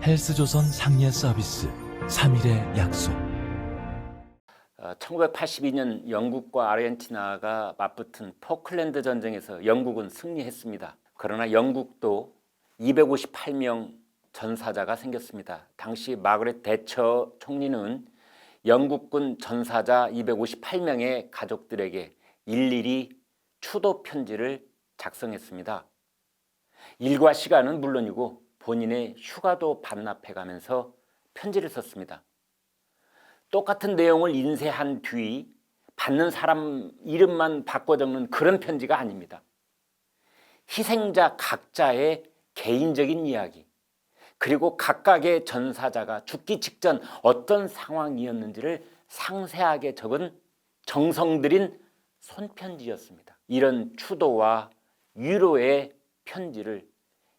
헬스조선 상례 서비스 3일의 약속. 1982년 영국과 아르헨티나가 맞붙은 포클랜드 전쟁에서 영국은 승리했습니다. 그러나 영국도 258명 전사자가 생겼습니다. 당시 마거렛 대처 총리는 영국군 전사자 258명의 가족들에게 일일이 추도 편지를 작성했습니다. 일과 시간은 물론이고 본인의 휴가도 반납해가면서 편지를 썼습니다. 똑같은 내용을 인쇄한 뒤 받는 사람 이름만 바꿔 적는 그런 편지가 아닙니다. 희생자 각자의 개인적인 이야기, 그리고 각각의 전사자가 죽기 직전 어떤 상황이었는지를 상세하게 적은 정성 들인 손편지였습니다. 이런 추도와 위로의 편지를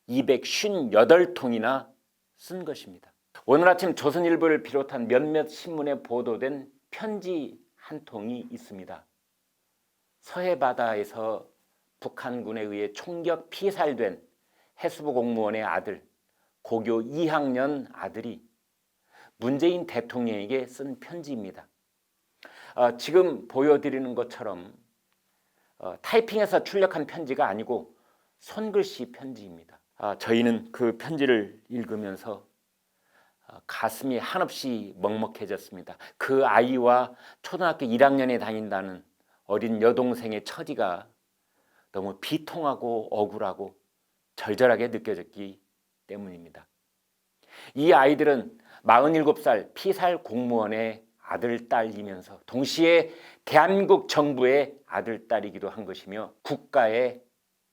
258통이나 쓴 것입니다. 오늘 아침 조선일보를 비롯한 몇몇 신문에 보도된 편지 한 통이 있습니다. 서해바다에서 북한군에 의해 총격 피살된 해수부 공무원의 아들, 고교 2학년 아들이 문재인 대통령에게 쓴 편지입니다. 지금 보여드리는 것처럼 타이핑해서 출력한 편지가 아니고 손글씨 편지입니다. 저희는 그 편지를 읽으면서 가슴이 한없이 먹먹해졌습니다. 그 아이와 초등학교 1학년에 다닌다는 어린 여동생의 처지가 너무 비통하고 억울하고 절절하게 느껴졌기 때문입니다. 이 아이들은 47살 피살 공무원의 아들, 딸이면서 동시에 대한민국 정부의 아들, 딸이기도 한 것이며 국가의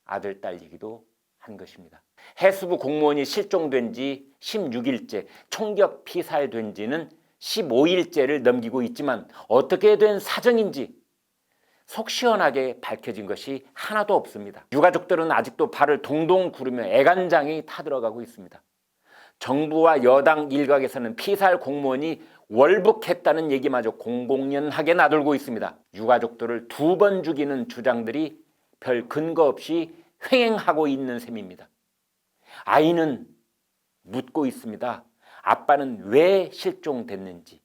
아들, 딸이기도 한 것입니다. 해수부 공무원이 실종된 지 16일째, 총격 피살된 지는 15일째를 넘기고 있지만 어떻게 된 사정인지 속 시원하게 밝혀진 것이 하나도 없습니다. 유가족들은 아직도 발을 동동 구르며 애간장이 타들어가고 있습니다. 정부와 여당 일각에서는 피살 공무원이 월북했다는 얘기마저 공공연하게 나돌고 있습니다. 유가족들을 2번 죽이는 주장들이 별 근거 없이 횡행하고 있는 셈입니다. 아이는 묻고 있습니다. 아빠는 왜 실종됐는지,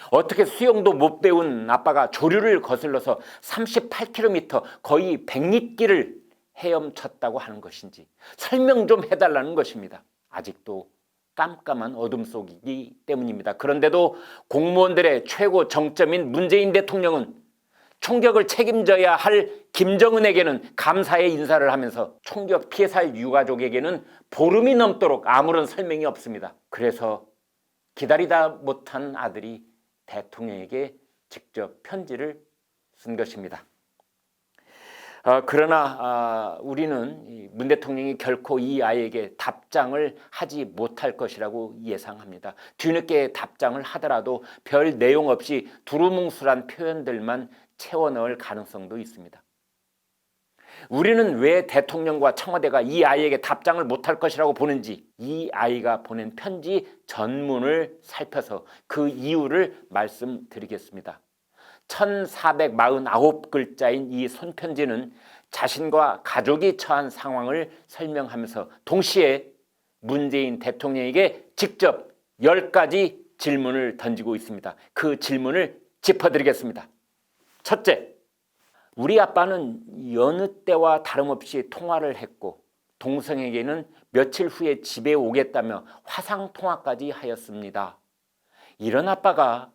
어떻게 수영도 못 배운 아빠가 조류를 거슬러서 38km 거의 100리길을 헤엄쳤다고 하는 것인지 설명 좀 해달라는 것입니다. 아직도 깜깜한 어둠 속이기 때문입니다. 그런데도 공무원들의 최고 정점인 문재인 대통령은 총격을 책임져야 할 김정은에게는 감사의 인사를 하면서 총격 피해살 유가족에게는 보름이 넘도록 아무런 설명이 없습니다. 그래서 기다리다 못한 아들이 대통령에게 직접 편지를 쓴 것입니다. 그러나 우리는 문 대통령이 결코 이 아이에게 답장을 하지 못할 것이라고 예상합니다. 뒤늦게 답장을 하더라도 별 내용 없이 두루뭉술한 표현들만 채워 넣을 가능성도 있습니다. 우리는 왜 대통령과 청와대가 이 아이에게 답장을 못할 것이라고 보는지, 이 아이가 보낸 편지 전문을 살펴서 그 이유를 말씀드리겠습니다. 1449글자인 이 손편지는 자신과 가족이 처한 상황을 설명하면서 동시에 문재인 대통령에게 직접 10가지 질문을 던지고 있습니다. 그 질문을 짚어드리겠습니다. 첫째, 우리 아빠는 여느 때와 다름없이 통화를 했고 동생에게는 며칠 후에 집에 오겠다며 화상통화까지 하였습니다. 이런 아빠가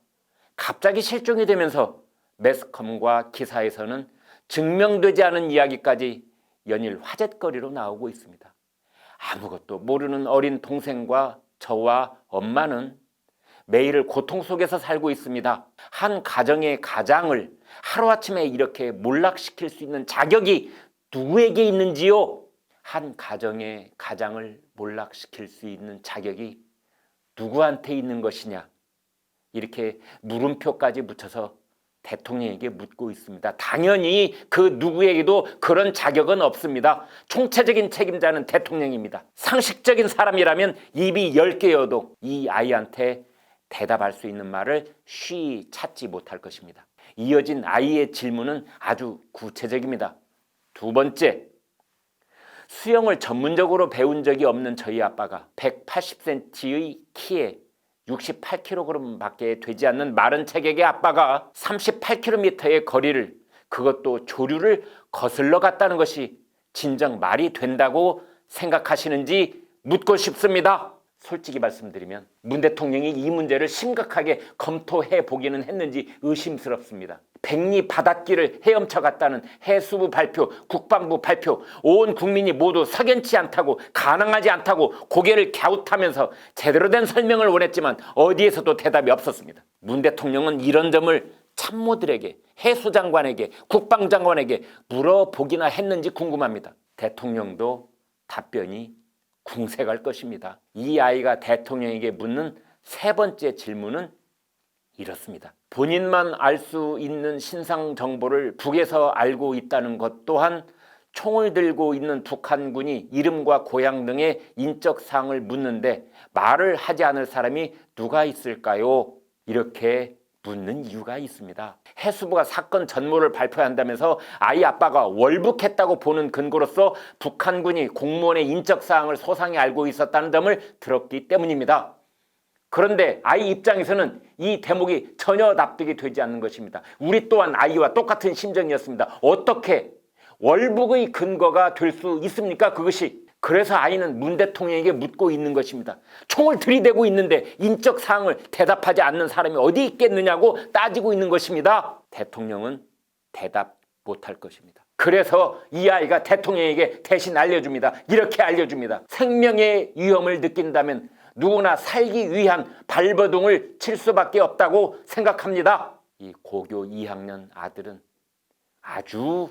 갑자기 실종이 되면서 매스컴과 기사에서는 증명되지 않은 이야기까지 연일 화제거리로 나오고 있습니다. 아무것도 모르는 어린 동생과 저와 엄마는 매일을 고통 속에서 살고 있습니다. 한 가정의 가장을 하루아침에 이렇게 몰락시킬 수 있는 자격이 누구에게 있는지요? 한 가정의 가장을 몰락시킬 수 있는 자격이 누구한테 있는 것이냐? 이렇게 물음표까지 붙여서 대통령에게 묻고 있습니다. 당연히 그 누구에게도 그런 자격은 없습니다. 총체적인 책임자는 대통령입니다. 상식적인 사람이라면 입이 10개여도 이 아이한테 대답할 수 있는 말을 쉬이 찾지 못할 것입니다. 이어진 아이의 질문은 아주 구체적입니다. 두 번째, 수영을 전문적으로 배운 적이 없는 저희 아빠가 180cm의 키에 68kg밖에 되지 않는 마른 체격의 아빠가 38km의 거리를, 그것도 조류를 거슬러 갔다는 것이 진정 말이 된다고 생각하시는지 묻고 싶습니다. 솔직히 말씀드리면 문 대통령이 이 문제를 심각하게 검토해 보기는 했는지 의심스럽습니다. 백리 바닷길을 헤엄쳐 갔다는 해수부 발표, 국방부 발표, 온 국민이 모두 석연치 않다고, 가능하지 않다고 고개를 갸웃하면서 제대로 된 설명을 원했지만 어디에서도 대답이 없었습니다. 문 대통령은 이런 점을 참모들에게, 해수장관에게, 국방장관에게 물어보기나 했는지 궁금합니다. 대통령도 답변이 궁색할 것입니다. 이 아이가 대통령에게 묻는 세 번째 질문은 이렇습니다. 본인만 알 수 있는 신상 정보를 북에서 알고 있다는 것 또한 총을 들고 있는 북한군이 이름과 고향 등의 인적 사항을 묻는데 말을 하지 않을 사람이 누가 있을까요? 이렇게 묻는 이유가 있습니다. 해수부가 사건 전모를 발표한다면서 아이 아빠가 월북했다고 보는 근거로서 북한군이 공무원의 인적사항을 소상히 알고 있었다는 점을 들었기 때문입니다. 그런데 아이 입장에서는 이 대목이 전혀 납득이 되지 않는 것입니다. 우리 또한 아이와 똑같은 심정이었습니다. 어떻게 월북의 근거가 될 수 있습니까? 그것이. 그래서 아이는 문 대통령에게 묻고 있는 것입니다. 총을 들이대고 있는데 인적 사항을 대답하지 않는 사람이 어디 있겠느냐고 따지고 있는 것입니다. 대통령은 대답 못할 것입니다. 그래서 이 아이가 대통령에게 대신 알려줍니다. 이렇게 알려줍니다. 생명의 위험을 느낀다면 누구나 살기 위한 발버둥을 칠 수밖에 없다고 생각합니다. 이 고교 2학년 아들은 아주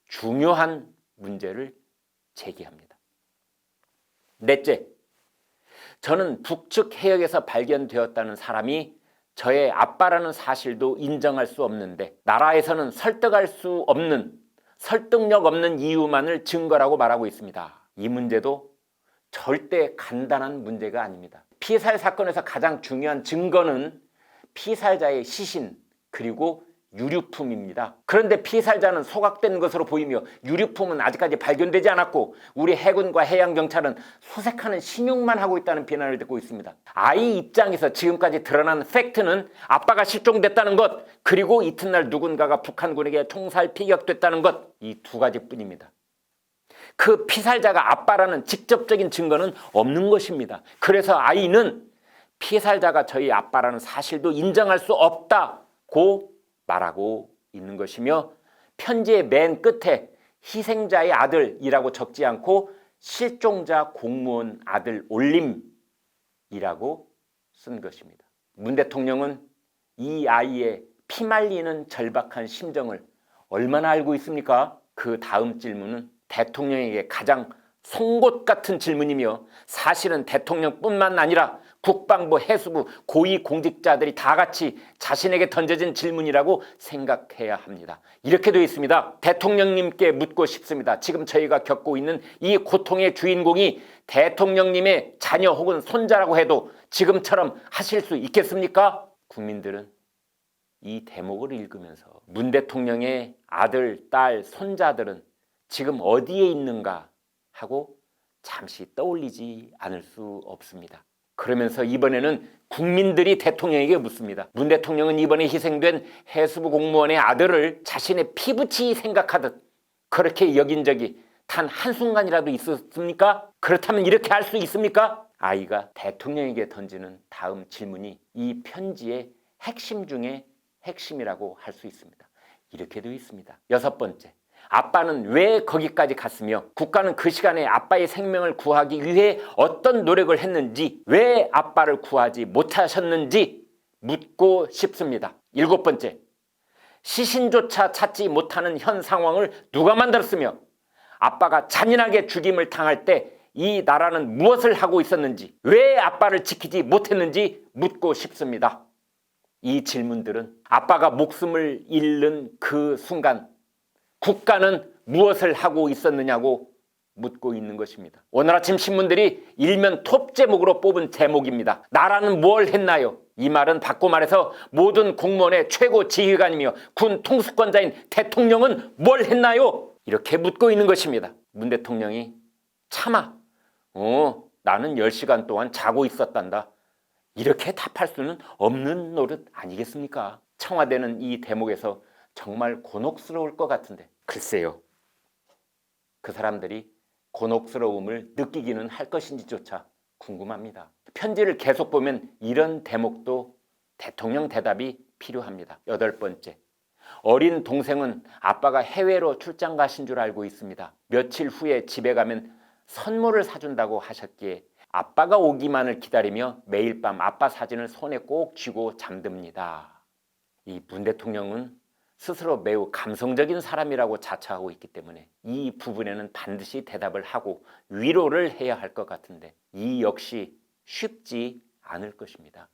중요한 문제를 제기합니다. 넷째, 저는 북측 해역에서 발견되었다는 사람이 저의 아빠라는 사실도 인정할 수 없는데 나라에서는 설득할 수 없는, 설득력 없는 이유만을 증거라고 말하고 있습니다. 이 문제도 절대 간단한 문제가 아닙니다. 피살 사건에서 가장 중요한 증거는 피살자의 시신 그리고 유류품입니다. 그런데 피살자는 소각된 것으로 보이며 유류품은 아직까지 발견되지 않았고 우리 해군과 해양경찰은 수색하는 신용만 하고 있다는 비난을 듣고 있습니다. 아이 입장에서 지금까지 드러난 팩트는 아빠가 실종됐다는 것, 그리고 이튿날 누군가가 북한군에게 총살 피격됐다는 것, 이 두 가지뿐입니다. 그 피살자가 아빠라는 직접적인 증거는 없는 것입니다. 그래서 아이는 피살자가 저희 아빠라는 사실도 인정할 수 없다고 말하고 있는 것이며 편지의 맨 끝에 희생자의 아들이라고 적지 않고 실종자 공무원 아들 올림이라고 쓴 것입니다. 문 대통령은 이 아이의 피말리는 절박한 심정을 얼마나 알고 있습니까? 그 다음 질문은 대통령에게 가장 송곳 같은 질문이며 사실은 대통령뿐만 아니라 국방부, 해수부, 고위 공직자들이 다 같이 자신에게 던져진 질문이라고 생각해야 합니다. 이렇게 되어 있습니다. 대통령님께 묻고 싶습니다. 지금 저희가 겪고 있는 이 고통의 주인공이 대통령님의 자녀 혹은 손자라고 해도 지금처럼 하실 수 있겠습니까? 국민들은 이 대목을 읽으면서 문 대통령의 아들, 딸, 손자들은 지금 어디에 있는가 하고 잠시 떠올리지 않을 수 없습니다. 그러면서 이번에는 국민들이 대통령에게 묻습니다. 문 대통령은 이번에 희생된 해수부 공무원의 아들을 자신의 피부치 생각하듯 그렇게 여긴 적이 단 한순간이라도 있었습니까? 그렇다면 이렇게 할 수 있습니까? 아이가 대통령에게 던지는 다음 질문이 이 편지의 핵심 중에 핵심이라고 할 수 있습니다. 이렇게 되어 있습니다. 6번째, 아빠는 왜 거기까지 갔으며 국가는 그 시간에 아빠의 생명을 구하기 위해 어떤 노력을 했는지, 왜 아빠를 구하지 못하셨는지 묻고 싶습니다. 7번째, 시신조차 찾지 못하는 현 상황을 누가 만들었으며 아빠가 잔인하게 죽임을 당할 때 이 나라는 무엇을 하고 있었는지, 왜 아빠를 지키지 못했는지 묻고 싶습니다. 이 질문들은 아빠가 목숨을 잃는 그 순간 국가는 무엇을 하고 있었느냐고 묻고 있는 것입니다. 오늘 아침 신문들이 일면 톱 제목으로 뽑은 제목입니다. 나라는 뭘 했나요? 이 말은 바꿔 말해서 모든 공무원의 최고 지휘관이며 군 통수권자인 대통령은 뭘 했나요? 이렇게 묻고 있는 것입니다. 문 대통령이 참아. 나는 10시간 동안 자고 있었단다. 이렇게 답할 수는 없는 노릇 아니겠습니까? 청와대는 이 대목에서 정말 곤혹스러울 것 같은데 글쎄요. 그 사람들이 곤혹스러움을 느끼기는 할 것인지조차 궁금합니다. 편지를 계속 보면 이런 대목도 대통령 대답이 필요합니다. 8번째. 어린 동생은 아빠가 해외로 출장 가신 줄 알고 있습니다. 며칠 후에 집에 가면 선물을 사준다고 하셨기에 아빠가 오기만을 기다리며 매일 밤 아빠 사진을 손에 꼭 쥐고 잠듭니다. 이 문 대통령은 스스로 매우 감성적인 사람이라고 자처하고 있기 때문에 이 부분에는 반드시 대답을 하고 위로를 해야 할 것 같은데 이 역시 쉽지 않을 것입니다.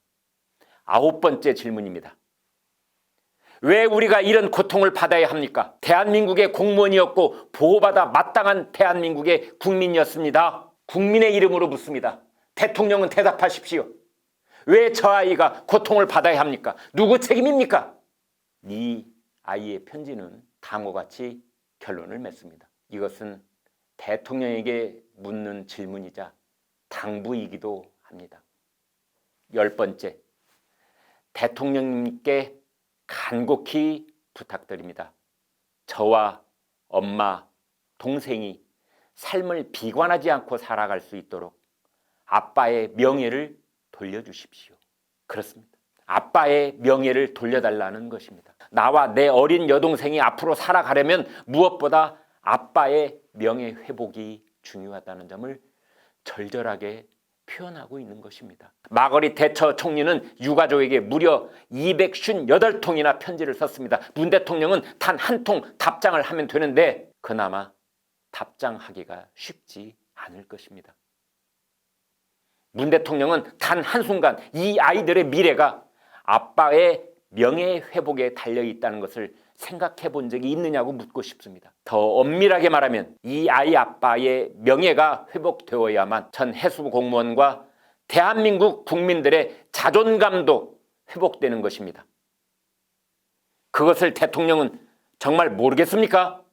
9번째 질문입니다. 왜 우리가 이런 고통을 받아야 합니까? 대한민국의 공무원이었고 보호받아 마땅한 대한민국의 국민이었습니다. 국민의 이름으로 묻습니다. 대통령은 대답하십시오. 왜 저 아이가 고통을 받아야 합니까? 누구 책임입니까? 이 아이의 편지는 다음과 같이 결론을 맺습니다. 이것은 대통령에게 묻는 질문이자 당부이기도 합니다. 10번째, 대통령님께 간곡히 부탁드립니다. 저와 엄마, 동생이 삶을 비관하지 않고 살아갈 수 있도록 아빠의 명예를 돌려주십시오. 그렇습니다. 아빠의 명예를 돌려달라는 것입니다. 나와 내 어린 여동생이 앞으로 살아가려면 무엇보다 아빠의 명예 회복이 중요하다는 점을 절절하게 표현하고 있는 것입니다. 마거릿 대처 총리는 유가족에게 무려 258통이나 편지를 썼습니다. 문 대통령은 단 한 통 답장을 하면 되는데 그나마 답장하기가 쉽지 않을 것입니다. 문 대통령은 단 한순간 이 아이들의 미래가 아빠의 명예 회복에 달려있다는 것을 생각해 본 적이 있느냐고 묻고 싶습니다. 더 엄밀하게 말하면 이 아이 아빠의 명예가 회복되어야만 전 해수부 공무원과 대한민국 국민들의 자존감도 회복되는 것입니다. 그것을 대통령은 정말 모르겠습니까?